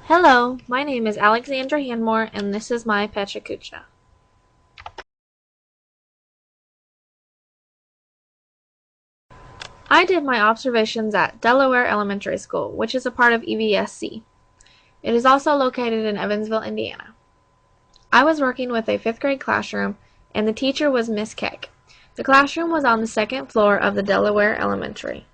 Hello, my name is Alexandra Hanmore, and this is my Pecha Kucha. I did my observations at Delaware Elementary School, which is a part of EVSC. It is also located in Evansville, Indiana. I was working with a 5th grade classroom, and the teacher was Miss Keck. The classroom was on the 2nd floor of the Delaware Elementary.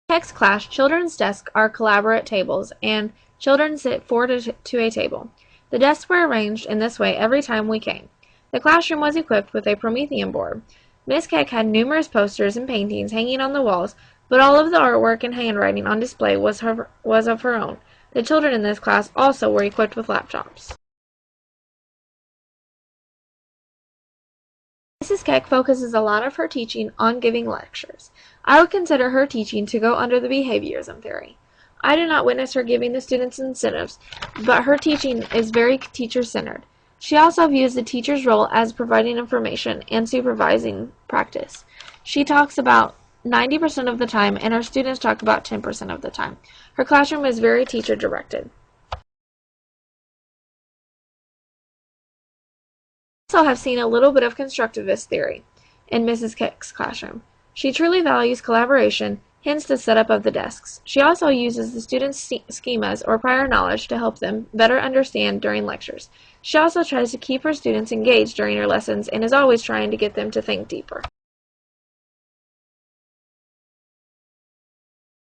Keck's class, children's desks are collaborate tables, and children sit four to a table. The desks were arranged in this way every time we came. The classroom was equipped with a Promethean board. Miss Keck had numerous posters and paintings hanging on the walls, but all of the artwork and handwriting on display was of her own. The children in this class also were equipped with laptops. Mrs. Keck focuses a lot of her teaching on giving lectures. I would consider her teaching to go under the behaviorism theory. I do not witness her giving the students incentives, but her teaching is very teacher-centered. She also views the teacher's role as providing information and supervising practice. She talks about 90% of the time, and her students talk about 10% of the time. Her classroom is very teacher-directed. I also have seen a little bit of constructivist theory in Mrs. Keck's classroom. She truly values collaboration, hence the setup of the desks. She also uses the students' schemas or prior knowledge to help them better understand during lectures. She also tries to keep her students engaged during her lessons and is always trying to get them to think deeper.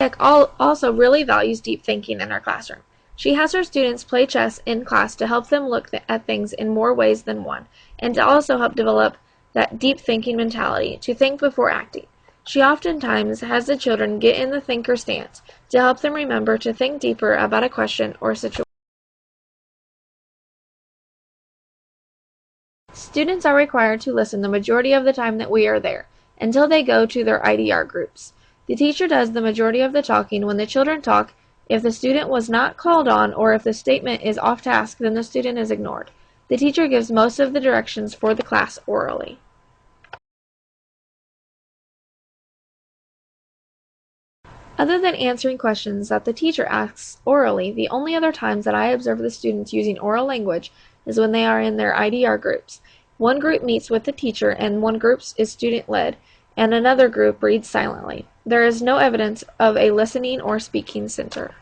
Keck also really values deep thinking in her classroom. She has her students play chess in class to help them look at things in more ways than one, and to also help develop that deep thinking mentality, to think before acting. She oftentimes has the children get in the thinker stance to help them remember to think deeper about a question or situation. Students are required to listen the majority of the time that we are there, until they go to their IDR groups. The teacher does the majority of the talking when the children talk. If the student was not called on or if the statement is off task, then the student is ignored. The teacher gives most of the directions for the class orally. Other than answering questions that the teacher asks orally, the only other times that I observe the students using oral language is when they are in their IDR groups. One group meets with the teacher and one group is student-led, and another group reads silently. There is no evidence of a listening or speaking center.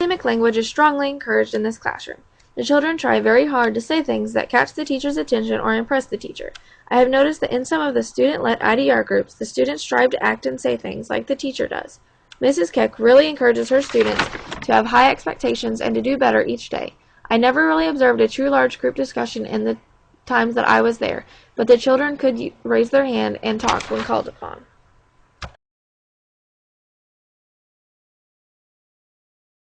Academic language is strongly encouraged in this classroom. The children try very hard to say things that catch the teacher's attention or impress the teacher. I have noticed that in some of the student-led IDR groups, the students strive to act and say things like the teacher does. Mrs. Keck really encourages her students to have high expectations and to do better each day. I never really observed a true large group discussion in the times that I was there, but the children could raise their hand and talk when called upon.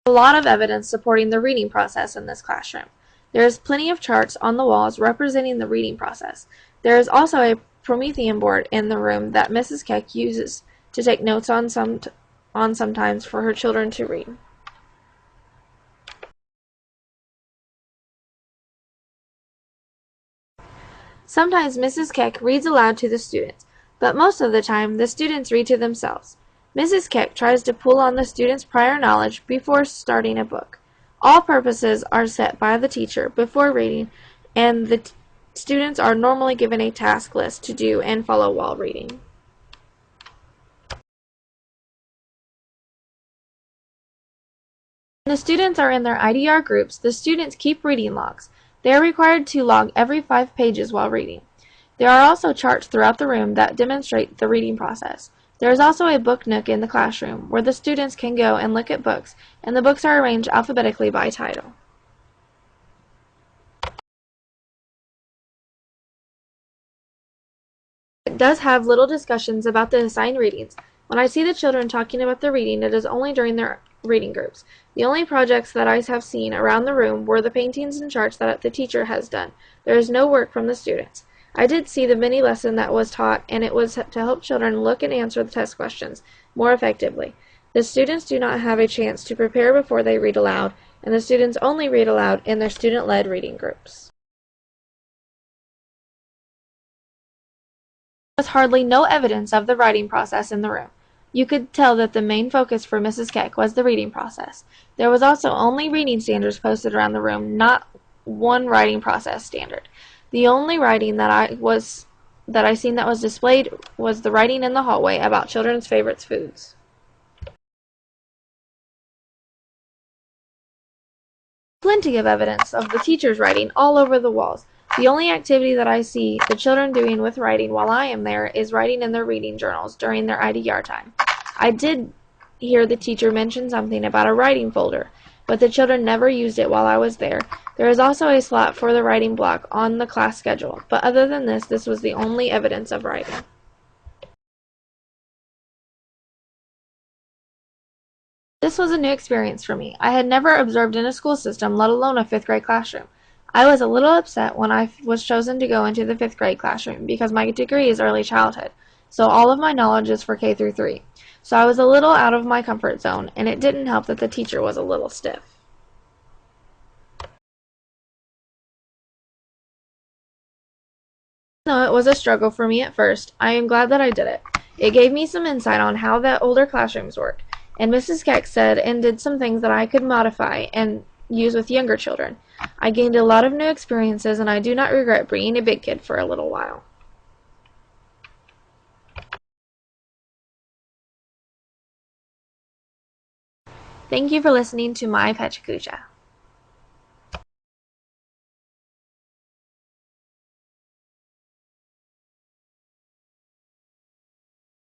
A lot of evidence supporting the reading process in this classroom. There is plenty of charts on the walls representing the reading process. There is also a Promethean board in the room that Mrs. Keck uses to take notes on sometimes for her children to read. Sometimes Mrs. Keck reads aloud to the students, but most of the time the students read to themselves. Mrs. Keck tries to pull on the students' prior knowledge before starting a book. All purposes are set by the teacher before reading, and the students are normally given a task list to do and follow while reading. When the students are in their IDR groups, the students keep reading logs. They are required to log every 5 pages while reading. There are also charts throughout the room that demonstrate the reading process. There is also a book nook in the classroom where the students can go and look at books, and the books are arranged alphabetically by title. It does have little discussions about the assigned readings. When I see the children talking about the reading, it is only during their reading groups. The only projects that I have seen around the room were the paintings and charts that the teacher has done. There is no work from the students. I did see the mini lesson that was taught, and it was to help children look and answer the test questions more effectively. The students do not have a chance to prepare before they read aloud, and the students only read aloud in their student-led reading groups. was hardly no evidence of the writing process in the room. You could tell that the main focus for Mrs. Keck was the reading process. There was also only reading standards posted around the room, not one writing process standard. The only writing that I seen that was displayed was the writing in the hallway about children's favorite foods. Plenty of evidence of the teachers writing all over the walls. The only activity that I see the children doing with writing while I am there is writing in their reading journals during their IDR time. I did hear the teacher mention something about a writing folder, but the children never used it while I was there. There is also a slot for the writing block on the class schedule, but other than this was the only evidence of writing. This was a new experience for me. I had never observed in a school system, let alone a fifth-grade classroom. I was a little upset when I was chosen to go into the fifth-grade classroom because my degree is early childhood, so all of my knowledge is for K through 3. So I was a little out of my comfort zone, and it didn't help that the teacher was a little stiff. Though it was a struggle for me at first, I am glad that I did it. It gave me some insight on how the older classrooms work, and Mrs. Keck said and did some things that I could modify and use with younger children. I gained a lot of new experiences, and I do not regret being a big kid for a little while. Thank you for listening to my Pecha Kucha.